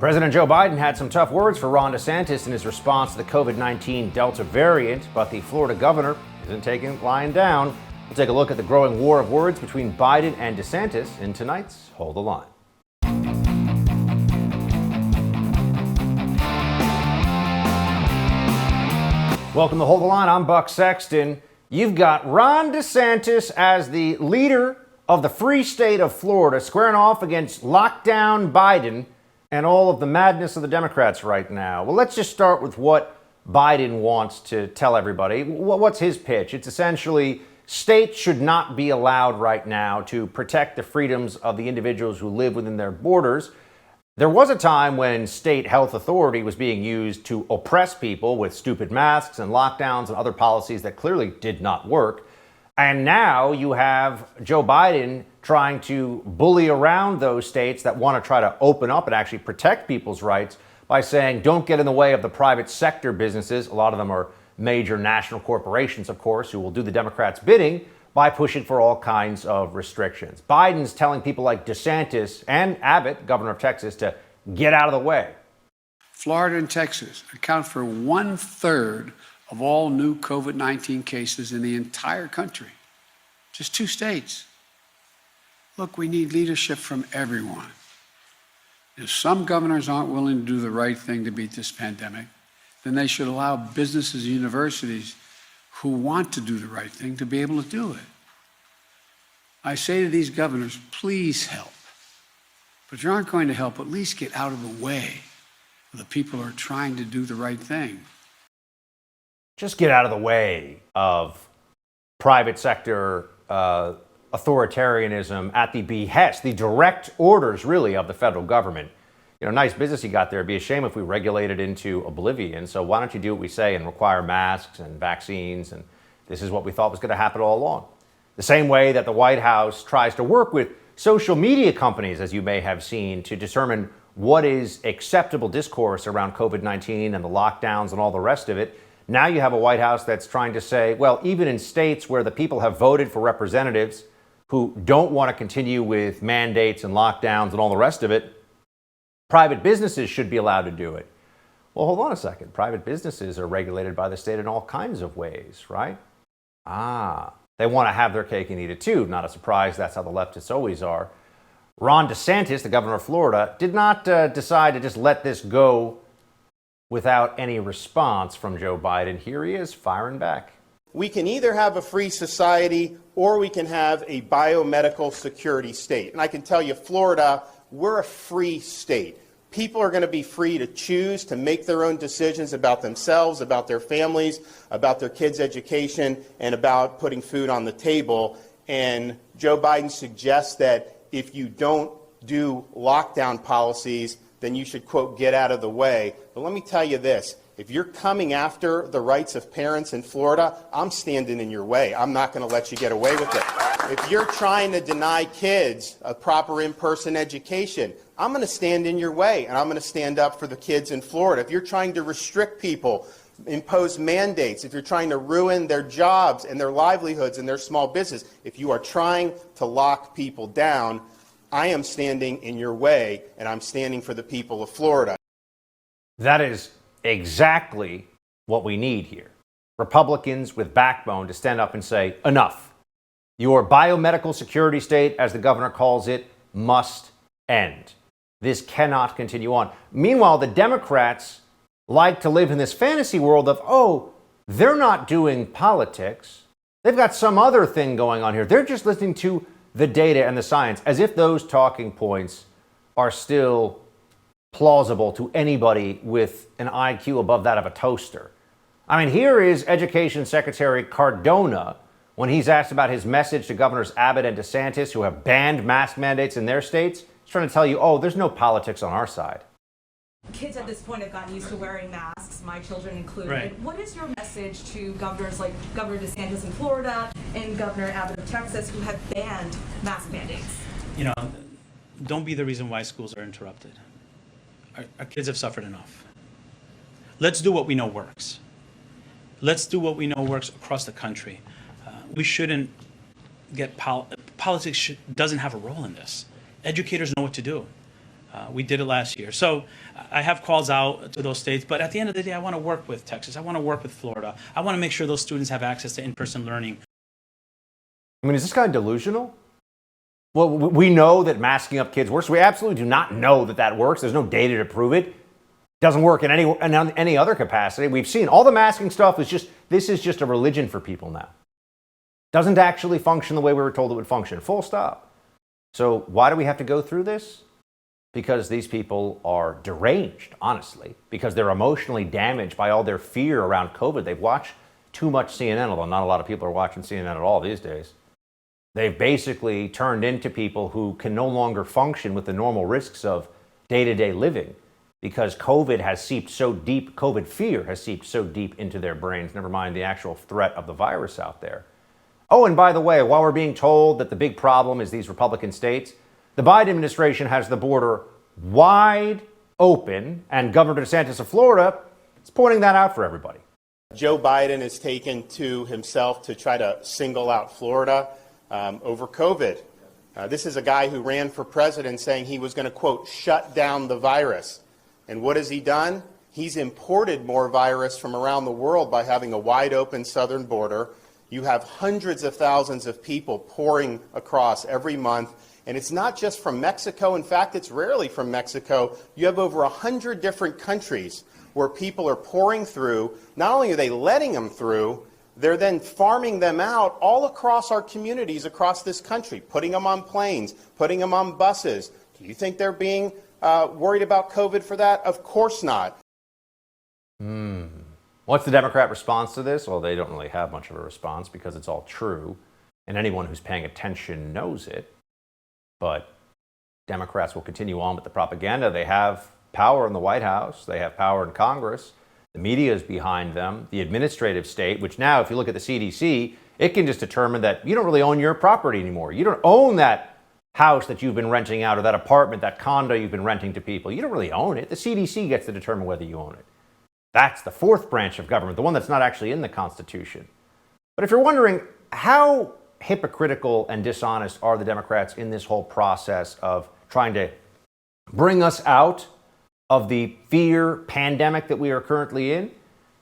President Joe Biden had some tough words for Ron DeSantis in his response to the COVID-19 Delta variant, but the Florida governor isn't lying down. We'll take a look at the growing war of words between Biden and DeSantis in tonight's Hold the Line. Welcome to Hold the Line. I'm Buck Sexton. You've got Ron DeSantis as the leader of the free state of Florida squaring off against lockdown Biden and all of the madness of the Democrats right now. Well, let's just start with what Biden wants to tell everybody. What's his pitch? It's essentially states should not be allowed right now to protect the freedoms of the individuals who live within their borders. There was a time when state health authority was being used to oppress people with stupid masks and lockdowns and other policies that clearly did not work. And now you have Joe Biden trying to bully around those states that want to try to open up and actually protect people's rights by saying, don't get in the way of the private sector businesses. A lot of them are major national corporations, of course, who will do the Democrats' bidding by pushing for all kinds of restrictions. Biden's telling people like DeSantis and Abbott, governor of Texas, to get out of the way. Florida and Texas account for 1/3 of all new COVID-19 cases in the entire country. Just two states. Look, we need leadership from everyone. If some governors aren't willing to do the right thing to beat this pandemic, then they should allow businesses and universities who want to do the right thing to be able to do it. I say to these governors, please help. But if you aren't going to help, at least get out of the way of the people who are trying to do the right thing. Just get out of the way of private sector authoritarianism at the behest, the direct orders, really, of the federal government. You know, nice business you got there. It'd be a shame if we regulated into oblivion. So why don't you do what we say and require masks and vaccines? And this is what we thought was going to happen all along. The same way that the White House tries to work with social media companies, as you may have seen, to determine what is acceptable discourse around COVID-19 and the lockdowns and all the rest of it. Now you have a White House that's trying to say, well, even in states where the people have voted for representatives who don't want to continue with mandates and lockdowns and all the rest of it, private businesses should be allowed to do it. Well, hold on a second. Private businesses are regulated by the state in all kinds of ways, right? They want to have their cake and eat it too. Not a surprise. That's how the leftists always are. Ron DeSantis, the governor of Florida, did not decide to just let this go without any response from Joe Biden. Here he is firing back. We can either have a free society or we can have a biomedical security state. And I can tell you, Florida, we're a free state. People are going to be free to choose to make their own decisions about themselves, about their families, about their kids' education, and about putting food on the table. And Joe Biden suggests that if you don't do lockdown policies, then you should, quote, get out of the way. But let me tell you this. If you're coming after the rights of parents in Florida, I'm standing in your way. I'm not going to let you get away with it. If you're trying to deny kids a proper in-person education, I'm going to stand in your way, and I'm going to stand up for the kids in Florida. If you're trying to restrict people, impose mandates, if you're trying to ruin their jobs and their livelihoods and their small business, if you are trying to lock people down, I am standing in your way, and I'm standing for the people of Florida. That is exactly what we need here. Republicans with backbone to stand up and say, enough. Your biomedical security state, as the governor calls it, must end. This cannot continue on. Meanwhile, the Democrats like to live in this fantasy world of, oh, they're not doing politics. They've got some other thing going on here. They're just listening to the data and the science, as if those talking points are still plausible to anybody with an IQ above that of a toaster. I mean, here is Education Secretary Cardona when he's asked about his message to Governors Abbott and DeSantis, who have banned mask mandates in their states. He's trying to tell you, oh, there's no politics on our side. Kids at this point have gotten used to wearing masks, my children included. Right. What is your message to governors like Governor DeSantis in Florida and Governor Abbott of Texas who have banned mask mandates? You know, don't be the reason why schools are interrupted. Our kids have suffered enough. Let's do what we know works. Let's do what we know works across the country. We shouldn't get politics doesn't have a role in this. Educators know what to do. We did it last year. So I have calls out to those states, but at the end of the day, I want to work with Texas. I want to work with Florida. I want to make sure those students have access to in-person learning. I mean, is this guy delusional? Well, we know that masking up kids works. We absolutely do not know that that works. There's no data to prove it. Doesn't work in any other capacity. We've seen all the masking stuff this is just a religion for people now. Doesn't actually function the way we were told it would function. Full stop. So why do we have to go through this? Because these people are deranged, honestly, because they're emotionally damaged by all their fear around COVID. They've watched too much CNN, although not a lot of people are watching CNN at all these days. They've basically turned into people who can no longer function with the normal risks of day-to-day living because COVID has seeped so deep, COVID fear has seeped so deep into their brains, never mind the actual threat of the virus out there. Oh, and by the way, while we're being told that the big problem is these Republican states, the Biden administration has the border wide open, and Governor DeSantis of Florida is pointing that out for everybody. Joe Biden has taken to himself to try to single out Florida over COVID. This is a guy who ran for president saying he was going to, quote, shut down the virus. And what has he done? He's imported more virus from around the world by having a wide open southern border. You have hundreds of thousands of people pouring across every month. And it's not just from Mexico. In fact, it's rarely from Mexico. You have over 100 different countries where people are pouring through. Not only are they letting them through, they're then farming them out all across our communities across this country, putting them on planes, putting them on buses. Do you think they're being worried about COVID for that? Of course not. What's the Democrat response to this? Well, they don't really have much of a response because it's all true, and anyone who's paying attention knows it. But Democrats will continue on with the propaganda. They have power in the White House. They have power in Congress. The media is behind them. The administrative state, which now, if you look at the CDC, it can just determine that you don't really own your property anymore. You don't own that house that you've been renting out or that apartment, that condo you've been renting to people. You don't really own it. The CDC gets to determine whether you own it. That's the fourth branch of government, the one that's not actually in the Constitution. But if you're wondering how hypocritical and dishonest are the Democrats in this whole process of trying to bring us out of the fear pandemic that we are currently in,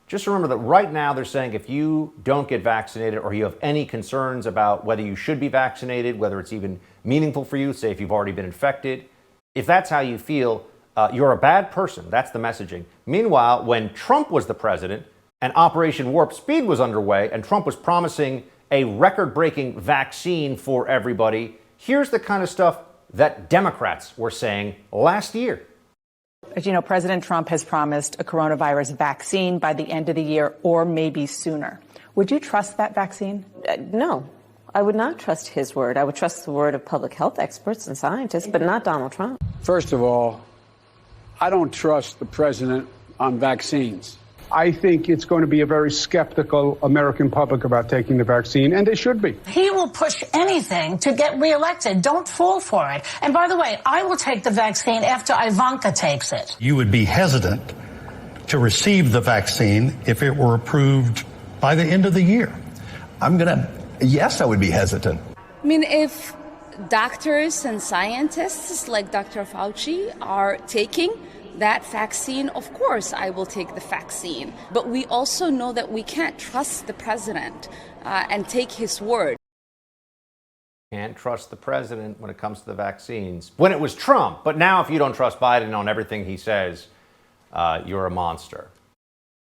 just remember that right now they're saying if you don't get vaccinated or you have any concerns about whether you should be vaccinated, whether it's even meaningful for you, say if you've already been infected, if that's how you feel, you're a bad person. That's the messaging. Meanwhile, when Trump was the president and Operation Warp Speed was underway and Trump was promising a record-breaking vaccine for everybody, here's the kind of stuff that Democrats were saying last year. As you know, President Trump has promised a coronavirus vaccine by the end of the year or maybe sooner. Would you trust that vaccine? No, I would not trust his word. I would trust the word of public health experts and scientists, but not Donald Trump. First of all, I don't trust the president on vaccines. I think it's going to be a very skeptical American public about taking the vaccine, and they should be. He will push anything to get reelected. Don't fall for it. And by the way, I will take the vaccine after Ivanka takes it. You would be hesitant to receive the vaccine if it were approved by the end of the year. Yes, I would be hesitant. I mean, if doctors and scientists like Dr. Fauci are taking that vaccine, of course I will take the vaccine. But we also know that we can't trust the president and take his word. Can't trust the president when it comes to the vaccines. When it was Trump, but now if you don't trust Biden on everything he says, you're a monster.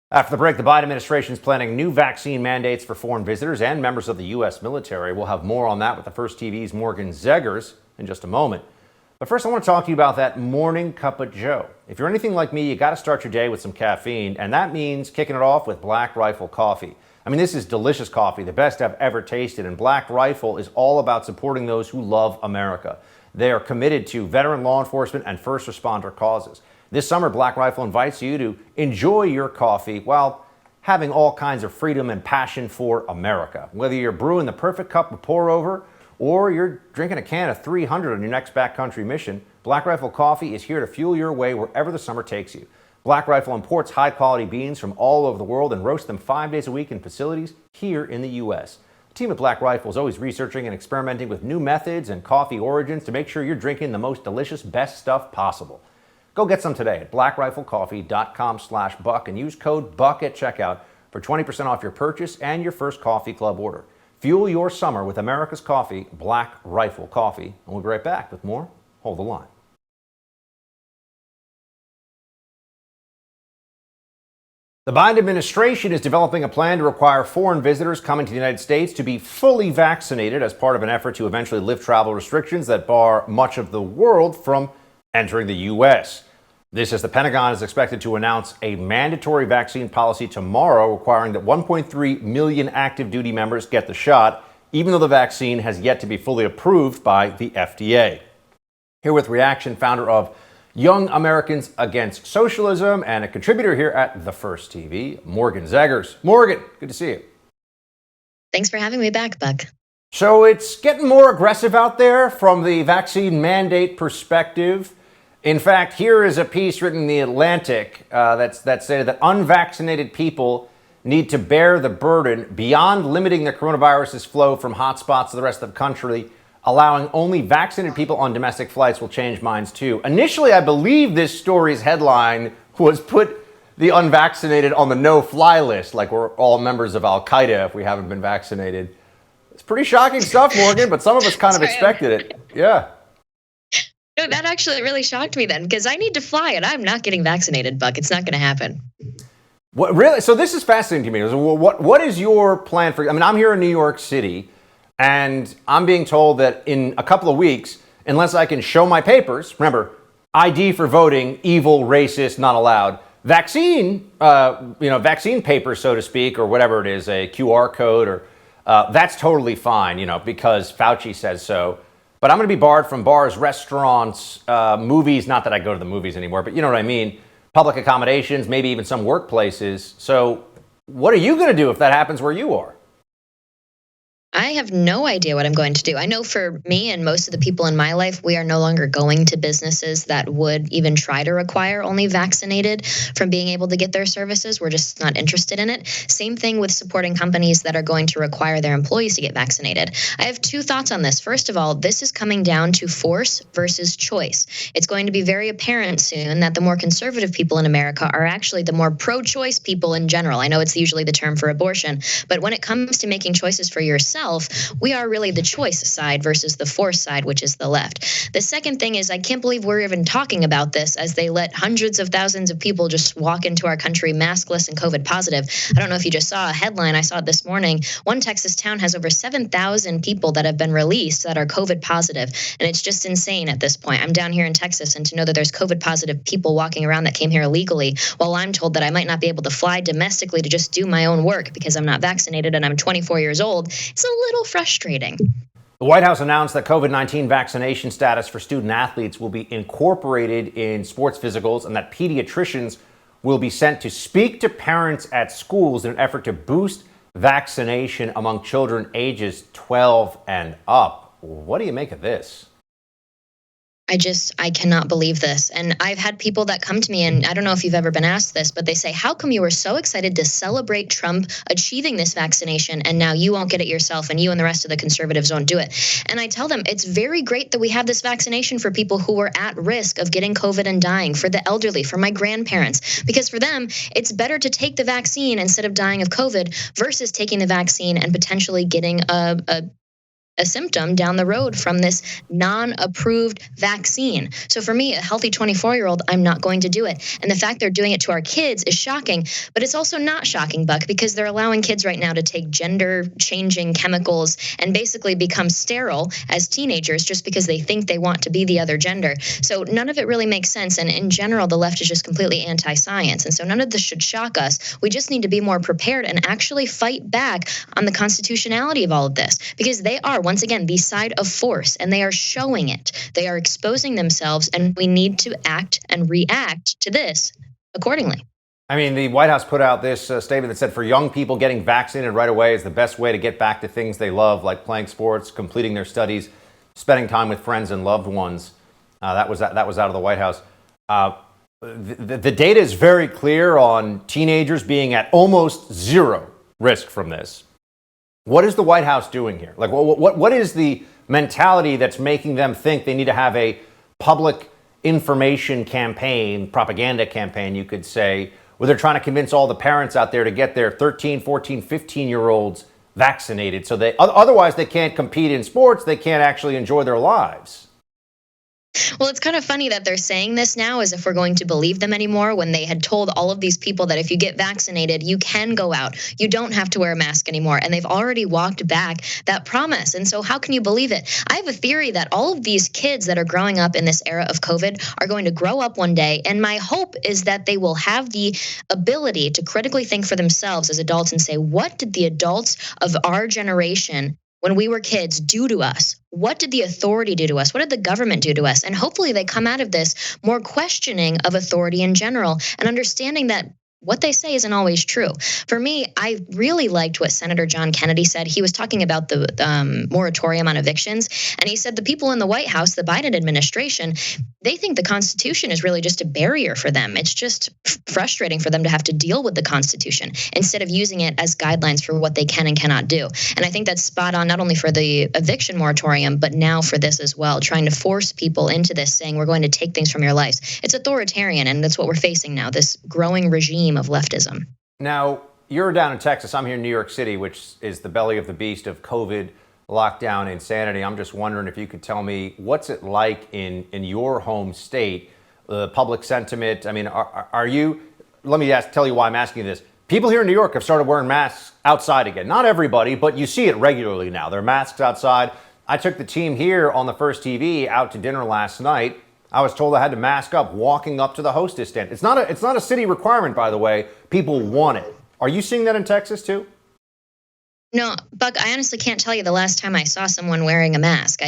After the break, the Biden administration is planning new vaccine mandates for foreign visitors and members of the U.S. military. We'll have more on that with the First TV's Morgan Zeggers in just a moment. But first, I want to talk to you about that morning cup of joe. If you're anything like me, you got to start your day with some caffeine, and that means kicking it off with Black Rifle coffee. I mean, this is delicious coffee, the best I've ever tasted, and Black Rifle is all about supporting those who love America. They are committed to veteran law enforcement and first responder causes. This summer, Black Rifle invites you to enjoy your coffee while having all kinds of freedom and passion for America. Whether you're brewing the perfect cup to pour over, or you're drinking a can of 300 on your next backcountry mission, Black Rifle Coffee is here to fuel your way wherever the summer takes you. Black Rifle imports high-quality beans from all over the world and roasts them 5 days a week in facilities here in the U.S. team at Black Rifle is always researching and experimenting with new methods and coffee origins to make sure you're drinking the most delicious, best stuff possible. Go get some today at blackriflecoffee.com/buck and use code BUCK at checkout for 20% off your purchase and your first coffee club order. Fuel your summer with America's coffee, Black Rifle Coffee. And we'll be right back with more Hold the Line. The Biden administration is developing a plan to require foreign visitors coming to the United States to be fully vaccinated as part of an effort to eventually lift travel restrictions that bar much of the world from entering the U.S. This as the Pentagon is expected to announce a mandatory vaccine policy tomorrow requiring that 1.3 million active duty members get the shot, even though the vaccine has yet to be fully approved by the FDA. Here with reaction, founder of Young Americans Against Socialism and a contributor here at The First TV, Morgan Zegers. Morgan, good to see you. Thanks for having me back, Buck. So it's getting more aggressive out there from the vaccine mandate perspective. In fact, here is a piece written in The Atlantic that said that unvaccinated people need to bear the burden beyond limiting the coronavirus's flow from hotspots to the rest of the country. Allowing only vaccinated people on domestic flights will change minds too. Initially, I believe this story's headline was put the unvaccinated on the no-fly list, like we're all members of Al-Qaeda if we haven't been vaccinated. It's pretty shocking stuff, Morgan, but some of us kind of expected it. Yeah. No, that actually really shocked me then, because I need to fly and I'm not getting vaccinated, Buck. It's not going to happen. What really? So this is fascinating to me. What is your plan for? I mean, I'm here in New York City. And I'm being told that in a couple of weeks, unless I can show my papers, remember, ID for voting, evil, racist, not allowed. Vaccine, vaccine papers, so to speak, or whatever it is, a QR code, or that's totally fine, because Fauci says so. But I'm going to be barred from bars, restaurants, movies. Not that I go to the movies anymore, but you know what I mean. Public accommodations, maybe even some workplaces. So what are you going to do if that happens where you are? I have no idea what I'm going to do. I know for me and most of the people in my life, we are no longer going to businesses that would even try to require only vaccinated from being able to get their services. We're just not interested in it. Same thing with supporting companies that are going to require their employees to get vaccinated. I have two thoughts on this. First of all, this is coming down to force versus choice. It's going to be very apparent soon that the more conservative people in America are actually the more pro-choice people in general. I know it's usually the term for abortion, but when it comes to making choices for yourself, we are really the choice side versus the force side, which is the left. The second thing is I can't believe we're even talking about this as they let hundreds of thousands of people just walk into our country maskless and COVID positive. I don't know if you just saw a headline. I saw it this morning. One Texas town has over 7,000 people that have been released that are COVID positive. And it's just insane at this point. I'm down here in Texas, and to know that there's COVID positive people walking around that came here illegally while I'm told that I might not be able to fly domestically to just do my own work because I'm not vaccinated and I'm 24 years old. It's a little frustrating. The White House announced that COVID-19 vaccination status for student athletes will be incorporated in sports physicals and that pediatricians will be sent to speak to parents at schools in an effort to boost vaccination among children ages 12 and up. What do you make of this? I cannot believe this. And I've had people that come to me, and I don't know if you've ever been asked this, but they say, how come you were so excited to celebrate Trump achieving this vaccination and now you won't get it yourself and you and the rest of the conservatives won't do it? And I tell them it's very great that we have this vaccination for people who are at risk of getting COVID and dying, for the elderly, for my grandparents, because for them, it's better to take the vaccine instead of dying of COVID versus taking the vaccine and potentially getting a symptom down the road from this non-approved vaccine. So for me, a healthy 24-year-old, I'm not going to do it. And the fact they're doing it to our kids is shocking, but it's also not shocking, Buck, because they're allowing kids right now to take gender-changing chemicals and basically become sterile as teenagers just because they think they want to be the other gender. So none of it really makes sense. And in general, the left is just completely anti-science. And so none of this should shock us. We just need to be more prepared and actually fight back on the constitutionality of all of this, because they are, once again, the side of force, and they are showing it. They are exposing themselves, and we need to act and react to this accordingly. I mean, the White House put out this statement that said for young people, getting vaccinated right away is the best way to get back to things they love, like playing sports, completing their studies, spending time with friends and loved ones. That was out of the White House. The data is very clear on teenagers being at almost zero risk from this. What is the White House doing here? Like, what is the mentality that's making them think they need to have a public information campaign, propaganda campaign, you could say, where they're trying to convince all the parents out there to get their 13, 14, 15-year-olds vaccinated so otherwise they can't compete in sports, they can't actually enjoy their lives? Well, it's kind of funny that they're saying this now as if we're going to believe them anymore when they had told all of these people that if you get vaccinated, you can go out. You don't have to wear a mask anymore. And they've already walked back that promise. And so how can you believe it? I have a theory that all of these kids that are growing up in this era of COVID are going to grow up one day. And my hope is that they will have the ability to critically think for themselves as adults and say, what did the adults of our generation when we were kids do to us? What did the authority do to us? What did the government do to us? And hopefully they come out of this more questioning of authority in general and understanding that what they say isn't always true. For me, I really liked what Senator John Kennedy said. He was talking about the moratorium on evictions, and he said the people in the White House, the Biden administration, they think the Constitution is really just a barrier for them. It's just frustrating for them to have to deal with the Constitution instead of using it as guidelines for what they can and cannot do. And I think that's spot on, not only for the eviction moratorium, but now for this as well, trying to force people into this, saying we're going to take things from your lives. It's authoritarian, and that's what we're facing now, this growing regime of leftism. Now, you're down in Texas. I'm here in New York City, which is the belly of the beast of COVID, lockdown, insanity. I'm just wondering if you could tell me what's it like in your home state, the public sentiment. I mean, are you, let me tell you why I'm asking you this. People here in New York have started wearing masks outside again. Not everybody, but you see it regularly now. There are masks outside. I took the team here on the First TV out to dinner last night. I was told I had to mask up walking up to the hostess stand. It's not a city requirement, by the way. People want it. Are you seeing that in Texas too? No, Buck, I honestly can't tell you the last time I saw someone wearing a mask.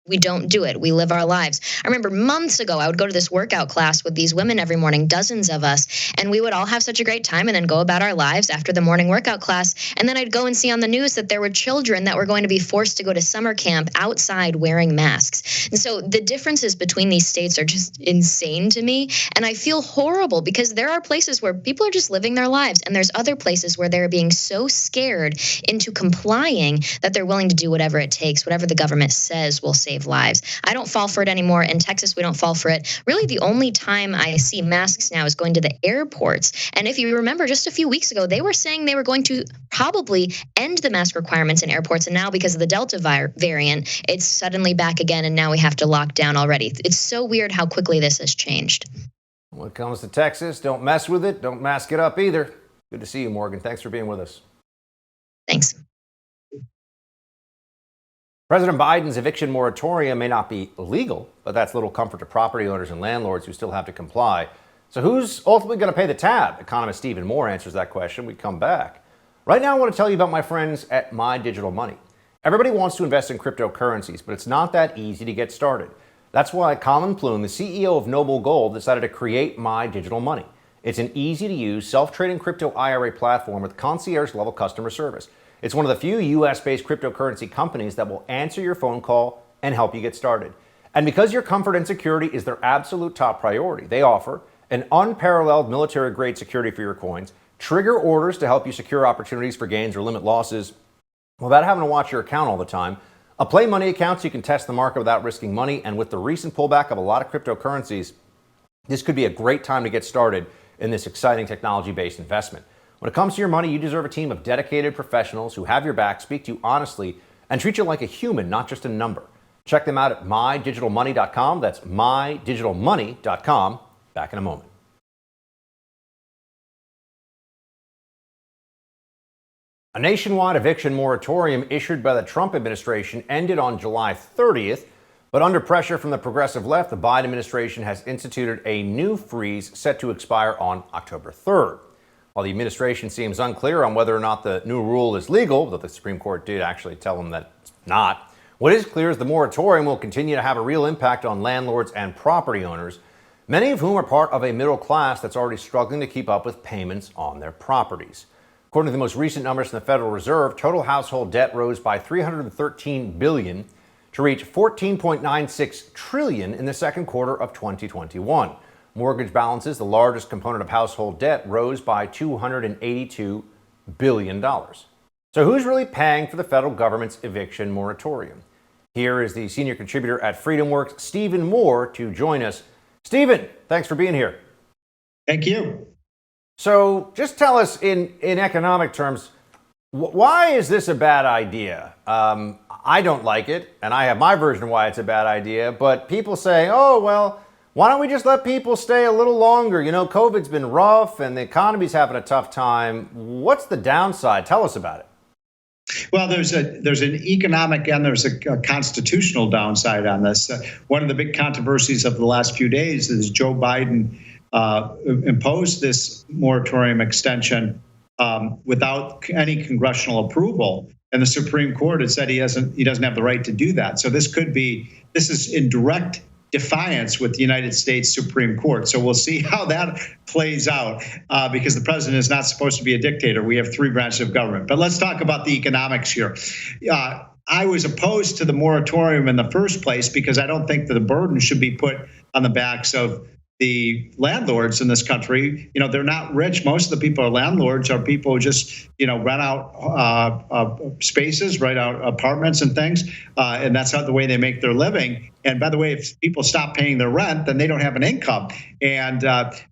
We don't do it. We live our lives. I remember months ago, I would go to this workout class with these women every morning, dozens of us, and we would all have such a great time and then go about our lives after the morning workout class. And then I'd go and see on the news that there were children that were going to be forced to go to summer camp outside wearing masks. And so the differences between these states are just insane to me. And I feel horrible because there are places where people are just living their lives, and there's other places where they're being so scared into complying that they're willing to do whatever it takes, whatever the government says will save lives. I don't fall for it anymore. In Texas, we don't fall for it. Really, the only time I see masks now is going to the airports. And if you remember, just a few weeks ago, they were saying they were going to probably end the mask requirements in airports. And now, because of the Delta variant, it's suddenly back again. And now we have to lock down already. It's so weird how quickly this has changed. When it comes to Texas, don't mess with it. Don't mask it up either. Good to see you, Morgan. Thanks for being with us. Thanks. President Biden's eviction moratorium may not be legal, but that's little comfort to property owners and landlords who still have to comply. So who's ultimately going to pay the tab? Economist Stephen Moore answers that question. We come back. Right now, I want to tell you about my friends at My Digital Money. Everybody wants to invest in cryptocurrencies, but it's not that easy to get started. That's why Colin Plume, the CEO of Noble Gold, decided to create My Digital Money. It's an easy-to-use, self-trading crypto IRA platform with concierge-level customer service. It's one of the few U.S.-based cryptocurrency companies that will answer your phone call and help you get started. And because your comfort and security is their absolute top priority, they offer an unparalleled military-grade security for your coins, trigger orders to help you secure opportunities for gains or limit losses without having to watch your account all the time, a play money account so you can test the market without risking money, and with the recent pullback of a lot of cryptocurrencies, this could be a great time to get started in this exciting technology-based investment. When it comes to your money, you deserve a team of dedicated professionals who have your back, speak to you honestly, and treat you like a human, not just a number. Check them out at mydigitalmoney.com. That's mydigitalmoney.com. Back in a moment. A nationwide eviction moratorium issued by the Trump administration ended on July 30th, but under pressure from the progressive left, the Biden administration has instituted a new freeze set to expire on October 3rd. While the administration seems unclear on whether or not the new rule is legal, though the Supreme Court did actually tell them that it's not, what is clear is the moratorium will continue to have a real impact on landlords and property owners, many of whom are part of a middle class that's already struggling to keep up with payments on their properties. According to the most recent numbers from the Federal Reserve, total household debt rose by $313 billion to reach $14.96 trillion in the second quarter of 2021. Mortgage balances, the largest component of household debt, rose by $282 billion. So who's really paying for the federal government's eviction moratorium? Here is the senior contributor at FreedomWorks, Stephen Moore, to join us. Stephen, thanks for being here. Thank you. So just tell us in economic terms, why is this a bad idea? I don't like it, and I have my version of why it's a bad idea, but people say, oh, well, why don't we just let people stay a little longer? You know, COVID's been rough and the economy's having a tough time. What's the downside? Tell us about it. Well, there's an economic and there's a constitutional downside on this. One of the big controversies of the last few days is Joe Biden imposed this moratorium extension without any congressional approval, and the Supreme Court had said he doesn't have the right to do that. So this is in direct defiance with the United States Supreme Court. So we'll see how that plays out because the president is not supposed to be a dictator. We have three branches of government. But let's talk about the economics here. I was opposed to the moratorium in the first place because I don't think that the burden should be put on the backs of the landlords in this country. You know, they're not rich. Most of the people who are landlords are people who just, rent out spaces, rent out apartments and things. And that's not the way they make their living. And by the way, if people stop paying their rent, then they don't have an income. And,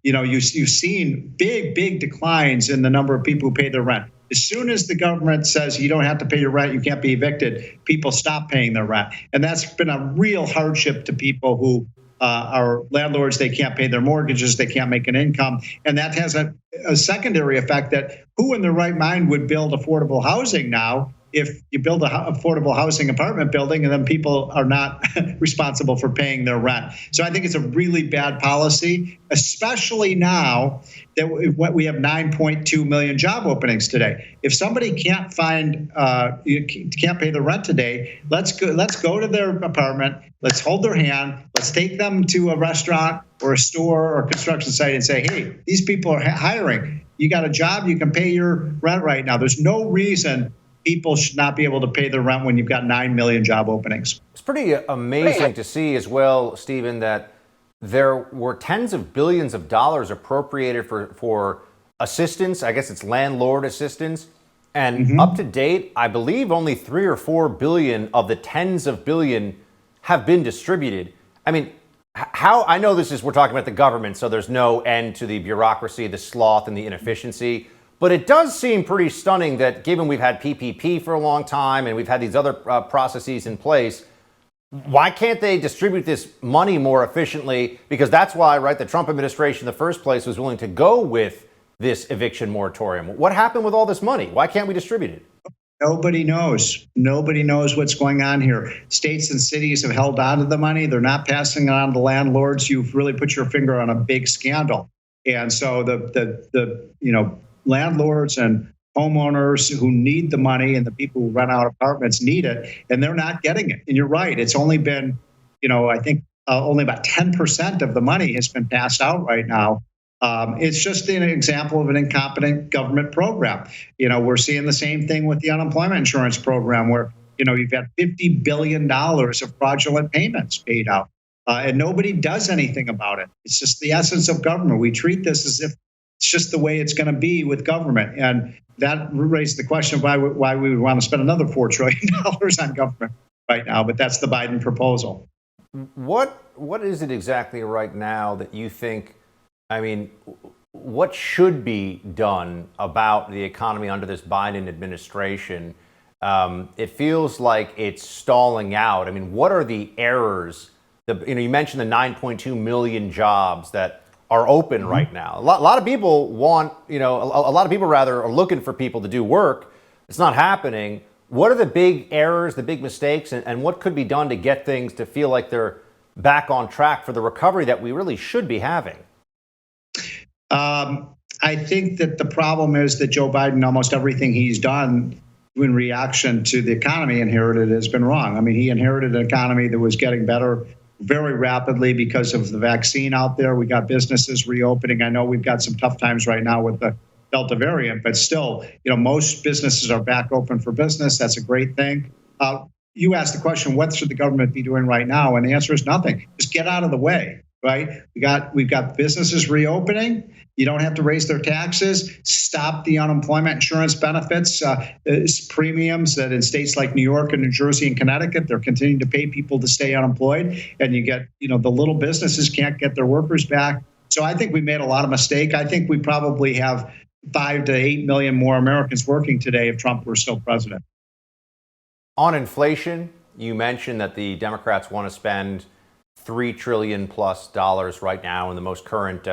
you've seen big declines in the number of people who pay their rent. As soon as the government says you don't have to pay your rent, you can't be evicted, people stop paying their rent. And that's been a real hardship to people who are landlords. They can't pay their mortgages. They can't make an income. And that has a secondary effect that who in their right mind would build affordable housing now if you build an affordable housing apartment building and then people are not responsible for paying their rent. So I think it's a really bad policy, especially now that we have 9.2 million job openings today. If somebody can't can't pay the rent today, let's go to their apartment, let's hold their hand, let's take them to a restaurant or a store or a construction site and say, hey, these people are hiring. You got a job, you can pay your rent right now. There's no reason people should not be able to pay their rent when you've got 9 million job openings. It's pretty amazing to see as well, Stephen, that there were tens of billions of dollars appropriated for assistance. I guess it's landlord assistance. And up to date, I believe only 3 or 4 billion of the tens of billion have been distributed. I mean, I know we're talking about the government, so there's no end to the bureaucracy, the sloth, and the inefficiency. But it does seem pretty stunning that given we've had PPP for a long time and we've had these other processes in place, why can't they distribute this money more efficiently? Because that's why, right, the Trump administration in the first place was willing to go with this eviction moratorium. What happened with all this money? Why can't we distribute it? Nobody knows. Nobody knows what's going on here. States and cities have held on to the money. They're not passing it on to landlords. You've really put your finger on a big scandal. And so the landlords and homeowners who need the money and the people who rent out apartments need it, and they're not getting it. And you're right. It's only been, I think only about 10% of the money has been passed out right now. It's just an example of an incompetent government program. We're seeing the same thing with the unemployment insurance program where, you've got $50 billion of fraudulent payments paid out. And nobody does anything about it. It's just the essence of government. We treat this as if it's just the way it's going to be with government. And that raised the question of why we would want to spend another $4 trillion on government right now. But that's the Biden proposal. What is it exactly right now that you think, what should be done about the economy under this Biden administration? It feels like it's stalling out. What are the errors? You mentioned the 9.2 million jobs that are open right now. A lot of people want, a lot of people rather are looking for people to do work. It's not happening. What are the big errors, the big mistakes, and what could be done to get things to feel like they're back on track for the recovery that we really should be having? I think that the problem is that Joe Biden, almost everything he's done in reaction to the economy inherited has been wrong. He inherited an economy that was getting better very rapidly because of the vaccine out there. We got businesses reopening. I know we've got some tough times right now with the Delta variant, but still, most businesses are back open for business. That's a great thing. You asked the question, what should the government be doing right now? And the answer is nothing. Just get out of the way. right? We've got businesses reopening. You don't have to raise their taxes. Stop the unemployment insurance benefits, premiums that in states like New York and New Jersey and Connecticut, they're continuing to pay people to stay unemployed. And you get, the little businesses can't get their workers back. So I think we made a lot of mistake. I think we probably have 5 to 8 million more Americans working today if Trump were still president. On inflation, you mentioned that the Democrats want to spend $3 trillion plus right now in the most current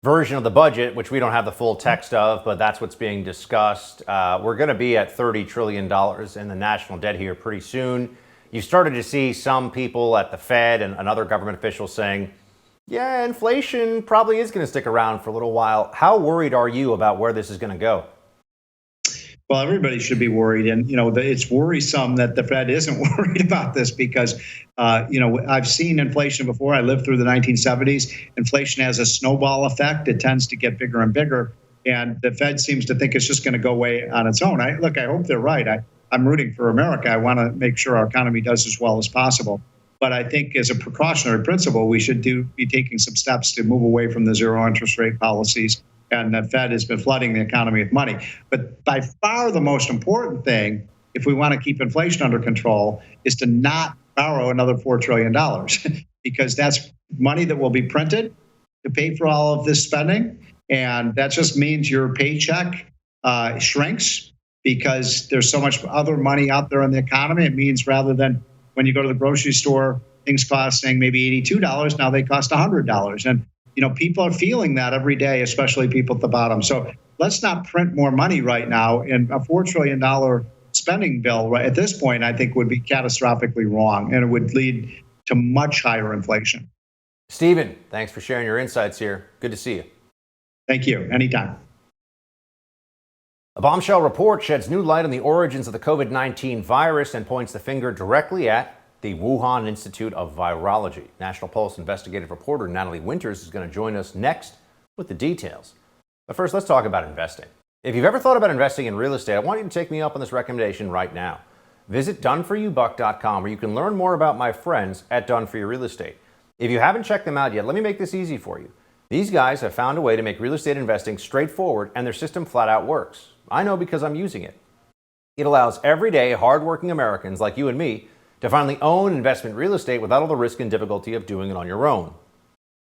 version of the budget, which we don't have the full text of, but that's what's being discussed. We're going to be at $30 trillion in the national debt here pretty soon. You started to see some people at the Fed and other government officials saying, yeah, inflation probably is going to stick around for a little while. How worried are you about where this is going to go? Well, everybody should be worried. And, it's worrisome that the Fed isn't worried about this because, I've seen inflation before. I lived through the 1970s. Inflation has a snowball effect. It tends to get bigger and bigger. And the Fed seems to think it's just going to go away on its own. I hope they're right. I'm rooting for America. I want to make sure our economy does as well as possible. But I think as a precautionary principle, we should be taking some steps to move away from the zero interest rate policies. And the Fed has been flooding the economy with money. But by far the most important thing, if we want to keep inflation under control, is to not borrow another $4 trillion because that's money that will be printed to pay for all of this spending. And that just means your paycheck shrinks because there's so much other money out there in the economy. It means rather than when you go to the grocery store, things costing maybe $82, now they cost $100. And people are feeling that every day, especially people at the bottom. So let's not print more money right now. And a $4 trillion spending bill at this point, I think would be catastrophically wrong. And it would lead to much higher inflation. Stephen, thanks for sharing your insights here. Good to see you. Thank you. Anytime. A bombshell report sheds new light on the origins of the COVID-19 virus and points the finger directly at the Wuhan Institute of Virology. National Pulse investigative reporter Natalie Winters is going to join us next with the details. But first, let's talk about investing. If you've ever thought about investing in real estate, I want you to take me up on this recommendation right now. Visit doneforyoubuck.com where you can learn more about my friends at Done For You Real Estate. If you haven't checked them out yet, let me make this easy for you. These guys have found a way to make real estate investing straightforward, and their system flat out works. I know because I'm using it. It allows everyday, hardworking Americans like you and me to finally own investment real estate without all the risk and difficulty of doing it on your own.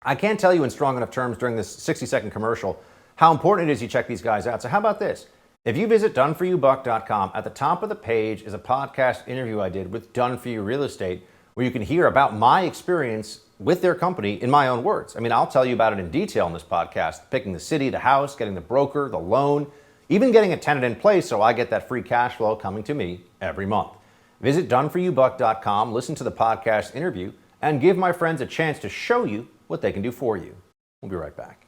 I can't tell you in strong enough terms during this 60-second commercial how important it is you check these guys out. So how about this? If you visit doneforyoubuck.com, at the top of the page is a podcast interview I did with Done For You Real Estate, where you can hear about my experience with their company in my own words. I mean, I'll tell you about it in detail in this podcast, picking the city, the house, getting the broker, the loan, even getting a tenant in place so I get that free cash flow coming to me every month. Visit doneforyoubuck.com, listen to the podcast interview, and give my friends a chance to show you what they can do for you. We'll be right back.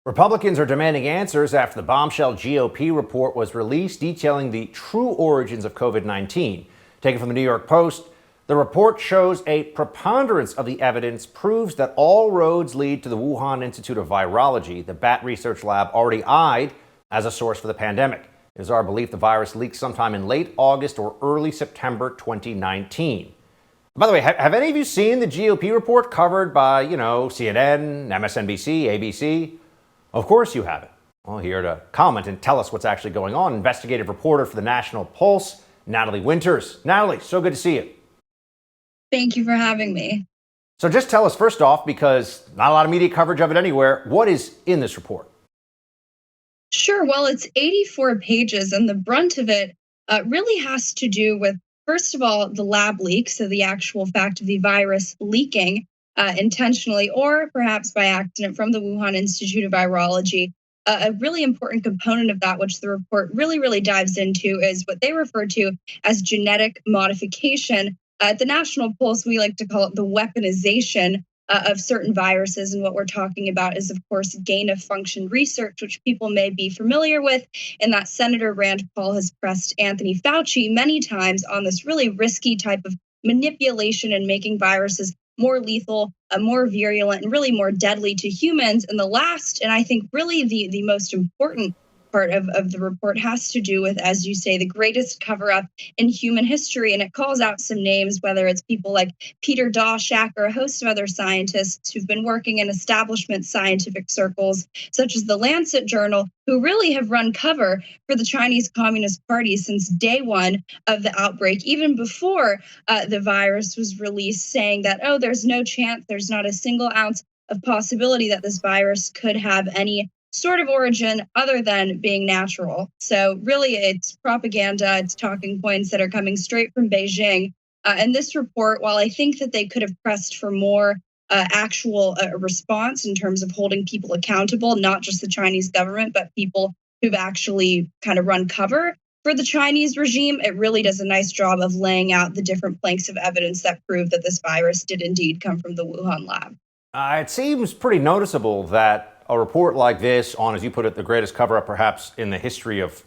Republicans are demanding answers after the bombshell GOP report was released detailing the true origins of COVID-19. Taken from the New York Post, the report shows a preponderance of the evidence proves that all roads lead to the Wuhan Institute of Virology, the bat research lab already eyed as a source for the pandemic. It is our belief the virus leaked sometime in late August or early September 2019. By the way, have any of you seen the GOP report covered by, CNN, MSNBC, ABC? Of course you haven't. Well, here to comment and tell us what's actually going on, investigative reporter for the National Pulse, Natalie Winters. Natalie, so good to see you. Thank you for having me. So just tell us first off, because not a lot of media coverage of it anywhere, what is in this report? Sure. Well, it's 84 pages, and the brunt of it really has to do with, first of all, the lab leak, so the actual fact of the virus leaking intentionally or perhaps by accident from the Wuhan Institute of Virology. A really important component of that, which the report really dives into, is what they refer to as genetic modification. At the National Pulse, we like to call it the weaponization of certain viruses. And what we're talking about is, of course, gain-of-function research, which people may be familiar with, and that Senator Rand Paul has pressed Anthony Fauci many times on this really risky type of manipulation and making viruses more lethal, more virulent, and really more deadly to humans. And the last, and I think really the most important part of the report has to do with, as you say, the greatest cover-up in human history. And it calls out some names, whether it's people like Peter Daszak or a host of other scientists who've been working in establishment scientific circles, such as the Lancet Journal, who really have run cover for the Chinese Communist Party since day one of the outbreak, even before the virus was released, saying that, oh, there's no chance, there's not a single ounce of possibility that this virus could have any sort of origin other than being natural. So really it's propaganda, it's talking points that are coming straight from Beijing. And this report, while I think that they could have pressed for more actual response in terms of holding people accountable, not just the Chinese government, but people who've actually kind of run cover for the Chinese regime, it really does a nice job of laying out the different planks of evidence that prove that this virus did indeed come from the Wuhan lab. It seems pretty noticeable that a report like this on, as you put it, the greatest cover-up perhaps in the history of,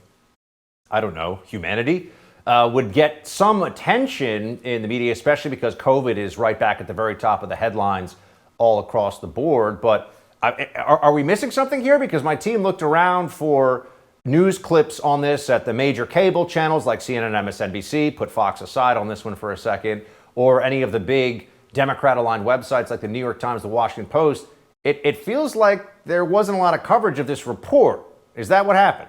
I don't know, humanity, would get some attention in the media, especially because COVID is right back at the very top of the headlines all across the board. But are we missing something here? Because my team looked around for news clips on this at the major cable channels like CNN, MSNBC, put Fox aside on this one for a second, or any of the big Democrat-aligned websites like the New York Times, the Washington Post. It feels like there wasn't a lot of coverage of this report. Is that what happened?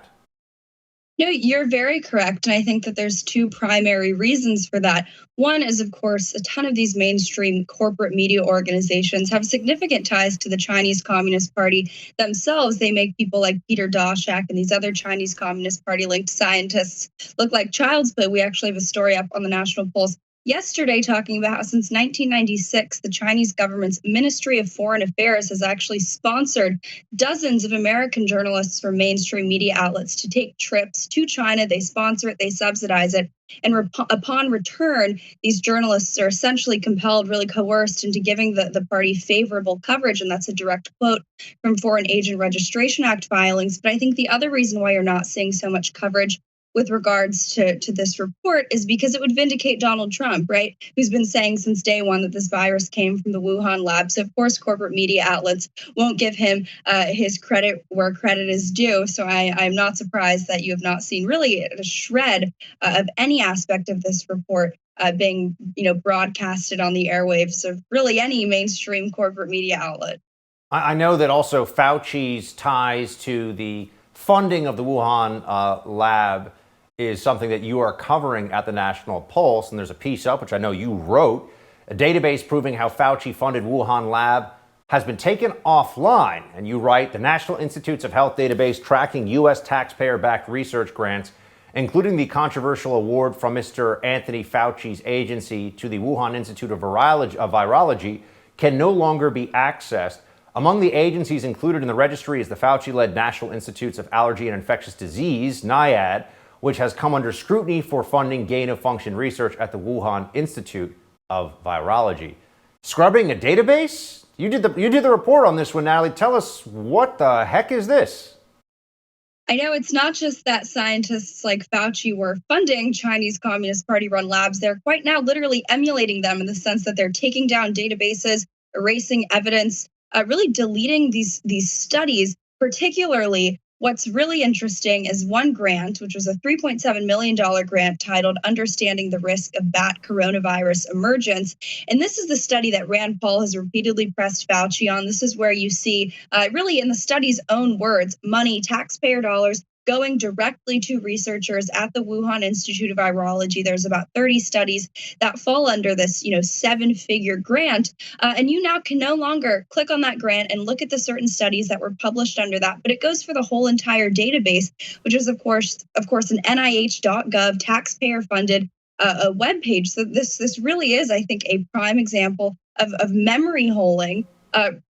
No, you're very correct. And I think that there's two primary reasons for that. One is, of course, a ton of these mainstream corporate media organizations have significant ties to the Chinese Communist Party themselves. They make people like Peter Daszak and these other Chinese Communist Party linked scientists look like child's play. We actually have a story up on the National Pulse yesterday talking about how since 1996, the Chinese government's Ministry of Foreign Affairs has actually sponsored dozens of American journalists from mainstream media outlets to take trips to China. They sponsor it, they subsidize it. And upon return, these journalists are essentially compelled, really coerced into giving the party favorable coverage. And that's a direct quote from Foreign Agent Registration Act filings. But I think the other reason why you're not seeing so much coverage with regards to this report is because it would vindicate Donald Trump, right? Who's been saying since day one that this virus came from the Wuhan lab. So, of course, corporate media outlets won't give him his credit where credit is due. So I'm not surprised that you have not seen really a shred of any aspect of this report being, broadcasted on the airwaves of really any mainstream corporate media outlet. I know that also Fauci's ties to the funding of the Wuhan lab is something that you are covering at the National Pulse, and there's a piece up, which I know you wrote, a database proving how Fauci-funded Wuhan lab has been taken offline. And you write, the National Institutes of Health database tracking U.S. taxpayer-backed research grants, including the controversial award from Mr. Anthony Fauci's agency to the Wuhan Institute of Virology, can no longer be accessed. Among the agencies included in the registry is the Fauci-led National Institutes of Allergy and Infectious Disease, NIAID, which has come under scrutiny for funding gain-of-function research at the Wuhan Institute of Virology. Scrubbing a database? You did the report on this one, Natalie. Tell us, what the heck is this? I know it's not just that scientists like Fauci were funding Chinese Communist Party-run labs. They're quite now literally emulating them in the sense that they're taking down databases, erasing evidence, really deleting these studies. Particularly, what's really interesting is one grant, which was a $3.7 million grant titled Understanding the Risk of Bat Coronavirus Emergence. And this is the study that Rand Paul has repeatedly pressed Fauci on. This is where you see, really in the study's own words, money, taxpayer dollars, going directly to researchers at the Wuhan Institute of Virology. There's about 30 studies that fall under this, 7-figure grant. And you now can no longer click on that grant and look at the certain studies that were published under that. But it goes for the whole entire database, which is, of course, an NIH.gov taxpayer-funded a web page. So this really is, I think, a prime example of memory holing.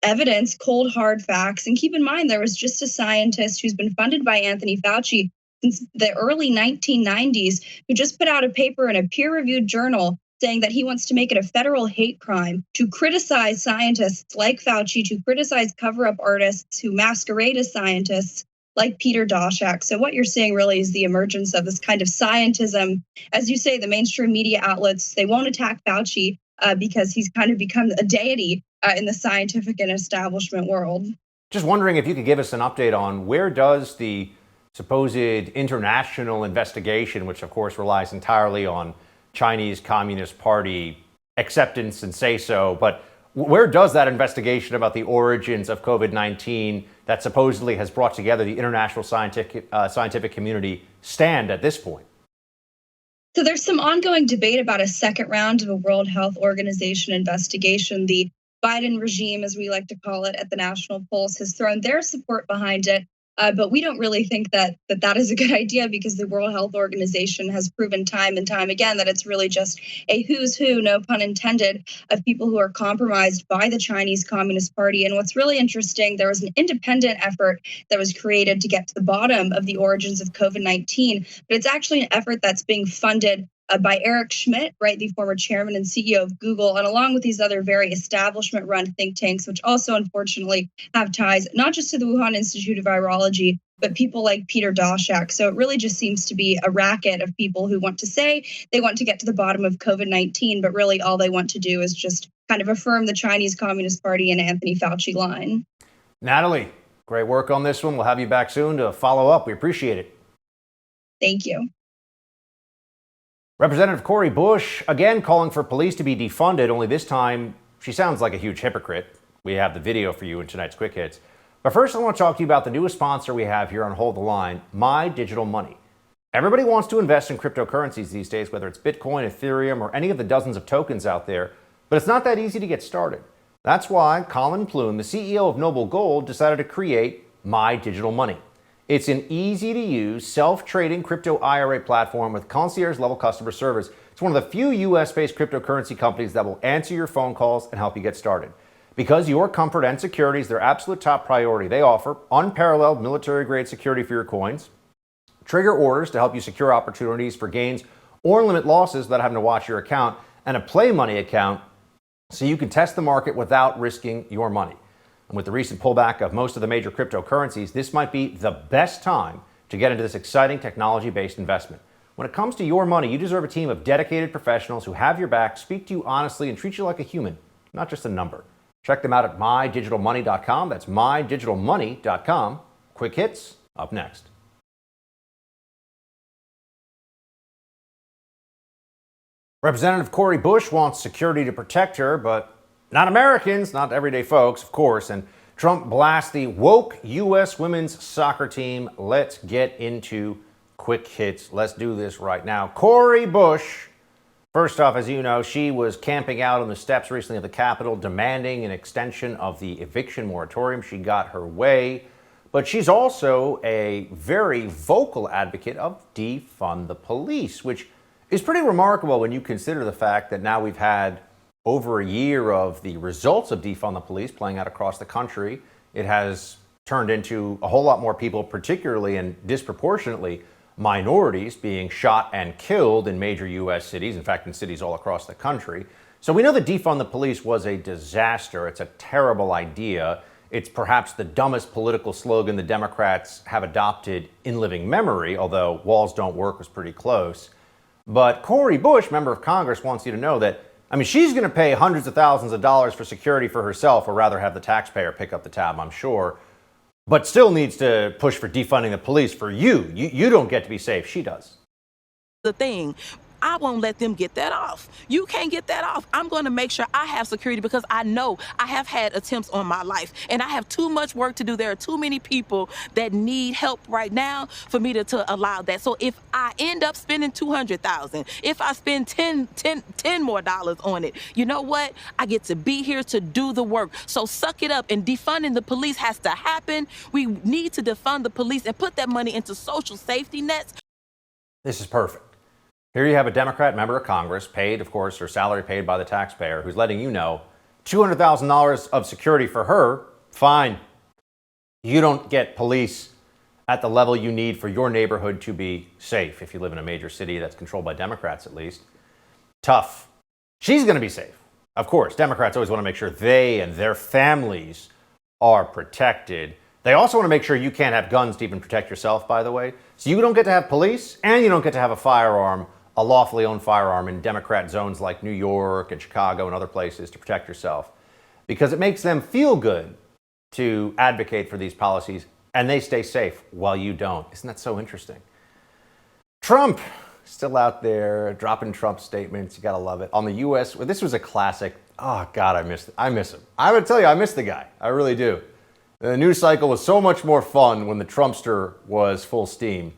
Evidence, cold, hard facts. And keep in mind, there was just a scientist who's been funded by Anthony Fauci since the early 1990s who just put out a paper in a peer-reviewed journal saying that he wants to make it a federal hate crime to criticize scientists like Fauci, to criticize cover-up artists who masquerade as scientists like Peter Daszak. So what you're seeing really is the emergence of this kind of scientism. As you say, the mainstream media outlets, they won't attack Fauci because he's kind of become a deity in the scientific and establishment world. Just wondering if you could give us an update on where does the supposed international investigation, which of course relies entirely on Chinese Communist Party acceptance and say so. But where does that investigation about the origins of COVID-19 that supposedly has brought together the international scientific community stand at this point? So there's some ongoing debate about a second round of a World Health Organization investigation. The Biden regime, as we like to call it at the National Pulse, has thrown their support behind it. But we don't really think that is a good idea, because the World Health Organization has proven time and time again that it's really just a who's who, no pun intended, of people who are compromised by the Chinese Communist Party. And what's really interesting, there was an independent effort that was created to get to the bottom of the origins of COVID-19, but it's actually an effort that's being funded by Eric Schmidt, right, the former chairman and CEO of Google, and along with these other very establishment-run think tanks, which also unfortunately have ties not just to the Wuhan Institute of Virology, but people like Peter Daszak. So it really just seems to be a racket of people who want to say they want to get to the bottom of COVID-19, but really all they want to do is just kind of affirm the Chinese Communist Party and Anthony Fauci line. Natalie, great work on this one. We'll have you back soon to follow up. We appreciate it. Thank you. Representative Cori Bush, again calling for police to be defunded, only this time she sounds like a huge hypocrite. We have the video for you in tonight's Quick Hits. But first, I want to talk to you about the newest sponsor we have here on Hold the Line, My Digital Money. Everybody wants to invest in cryptocurrencies these days, whether it's Bitcoin, Ethereum, or any of the dozens of tokens out there, but it's not that easy to get started. That's why Colin Plume, the CEO of Noble Gold, decided to create My Digital Money. It's an easy-to-use, self-trading crypto IRA platform with concierge-level customer service. It's one of the few U.S.-based cryptocurrency companies that will answer your phone calls and help you get started. Because your comfort and security is their absolute top priority, they offer unparalleled military-grade security for your coins, trigger orders to help you secure opportunities for gains or limit losses without having to watch your account, and a play money account so you can test the market without risking your money. And with the recent pullback of most of the major cryptocurrencies, this might be the best time to get into this exciting technology-based investment. When it comes to your money, you deserve a team of dedicated professionals who have your back, speak to you honestly, and treat you like a human, not just a number. Check them out at mydigitalmoney.com. That's mydigitalmoney.com. Quick Hits up next. Representative Cori Bush wants security to protect her, but not Americans, not everyday folks, of course. And Trump blasts the woke U.S. women's soccer team. Let's get into Quick Hits. Let's do this right now. Cori Bush, first off, as you know, she was camping out on the steps recently of the Capitol demanding an extension of the eviction moratorium. She got her way. But she's also a very vocal advocate of defund the police, which is pretty remarkable when you consider the fact that now we've had over a year of the results of defund the police playing out across the country. It has turned into a whole lot more people, particularly and disproportionately minorities, being shot and killed in major U.S. cities, in fact, in cities all across the country. So we know that defund the police was a disaster. It's a terrible idea. It's perhaps the dumbest political slogan the Democrats have adopted in living memory, although walls don't work was pretty close. But Cori Bush, member of Congress, wants you to know that she's going to pay hundreds of thousands of dollars for security for herself, or rather have the taxpayer pick up the tab, I'm sure, but still needs to push for defunding the police for you. You don't get to be safe. She does. The thing, I won't let them get that off. You can't get that off. I'm going to make sure I have security, because I know I have had attempts on my life and I have too much work to do. There are too many people that need help right now for me to allow that. So if I end up spending $200,000, if I spend $10 more on it, you know what? I get to be here to do the work. So suck it up, and defunding the police has to happen. We need to defund the police and put that money into social safety nets. This is perfect. Here you have a Democrat member of Congress, paid, of course, her salary paid by the taxpayer, who's letting you know $200,000 of security for her, fine. You don't get police at the level you need for your neighborhood to be safe if you live in a major city that's controlled by Democrats, at least. Tough. She's going to be safe. Of course, Democrats always want to make sure they and their families are protected. They also want to make sure you can't have guns to even protect yourself, by the way. So you don't get to have police, and you don't get to have a firearm, a lawfully owned firearm, in Democrat zones like New York and Chicago and other places to protect yourself, because it makes them feel good to advocate for these policies and they stay safe while you don't. Isn't that so interesting? Trump, still out there dropping Trump statements. You got to love it. On the U.S., well, this was a classic. Oh, God, I miss him. I would tell you, I miss the guy. I really do. The news cycle was so much more fun when the Trumpster was full steam.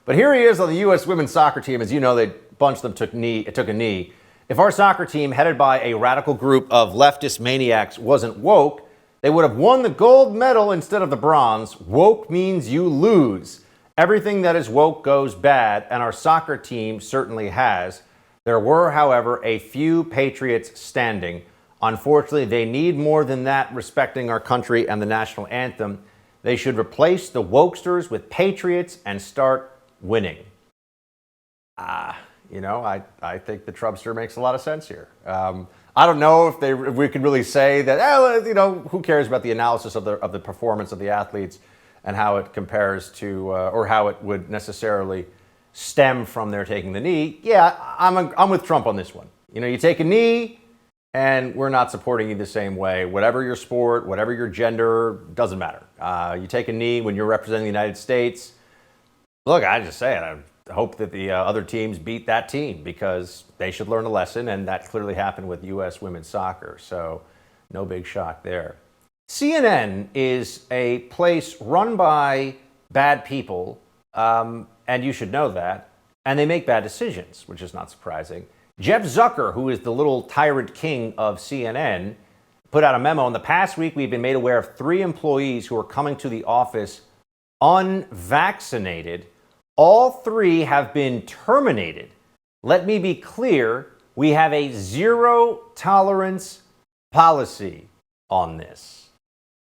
But here he is on the U.S. women's soccer team. As you know, a bunch of them took a knee. If our soccer team, headed by a radical group of leftist maniacs, wasn't woke, they would have won the gold medal instead of the bronze. Woke means you lose. Everything that is woke goes bad, and our soccer team certainly has. There were, however, a few patriots standing. Unfortunately, they need more than that, respecting our country and the national anthem. They should replace the wokesters with patriots and start winning. I think the Trumpster makes a lot of sense here. I don't know if we could really say that, who cares about the analysis of the performance of the athletes and how it compares to, or how it would necessarily stem from their taking the knee. Yeah, I'm with Trump on this one. You take a knee, and we're not supporting you the same way. Whatever your sport, whatever your gender, doesn't matter. You take a knee when you're representing the United States. Look, I just say it. I hope that the other teams beat that team because they should learn a lesson, and that clearly happened with U.S. women's soccer. So no big shock there. CNN is a place run by bad people, and you should know that, and they make bad decisions, which is not surprising. Jeff Zucker, who is the little tyrant king of CNN, put out a memo. In the past week, we've been made aware of 3 employees who are coming to the office unvaccinated. All 3 have been terminated. Let me be clear, we have a zero tolerance policy on this.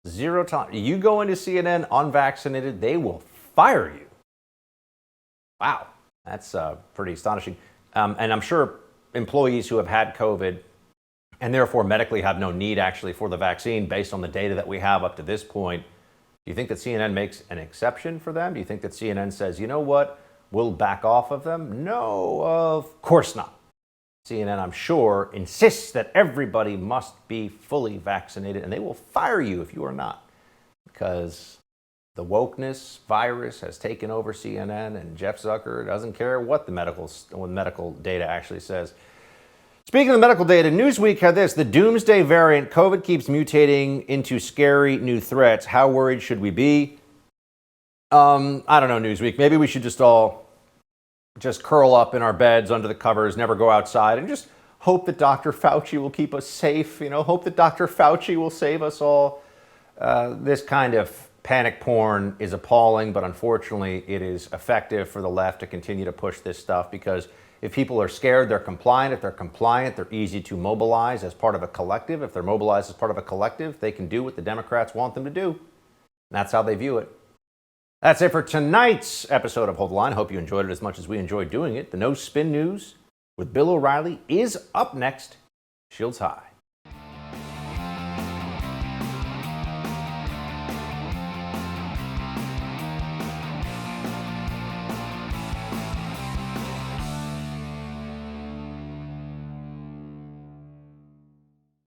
Zero tolerance. You go into CNN unvaccinated, they will fire you. Wow, that's pretty astonishing. And I'm sure employees who have had COVID and therefore medically have no need actually for the vaccine based on the data that we have up to this point, do you think that CNN makes an exception for them? Do you think that CNN says, you know what, we'll back off of them? No, of course not. CNN, I'm sure, insists that everybody must be fully vaccinated, and they will fire you if you are not, because the wokeness virus has taken over CNN, and Jeff Zucker doesn't care what the medical data actually says. Speaking of the medical data, Newsweek had this: the doomsday variant, COVID keeps mutating into scary new threats. How worried should we be? I don't know, Newsweek. Maybe we should just all curl up in our beds under the covers, never go outside, and just hope that Dr. Fauci will keep us safe. Hope that Dr. Fauci will save us all. This kind of panic porn is appalling, but unfortunately it is effective for the left to continue to push this stuff, because if people are scared, they're compliant. If they're compliant, they're easy to mobilize as part of a collective. If they're mobilized as part of a collective, they can do what the Democrats want them to do. And that's how they view it. That's it for tonight's episode of Hold the Line. Hope you enjoyed it as much as we enjoyed doing it. The No Spin News with Bill O'Reilly is up next. Shields high.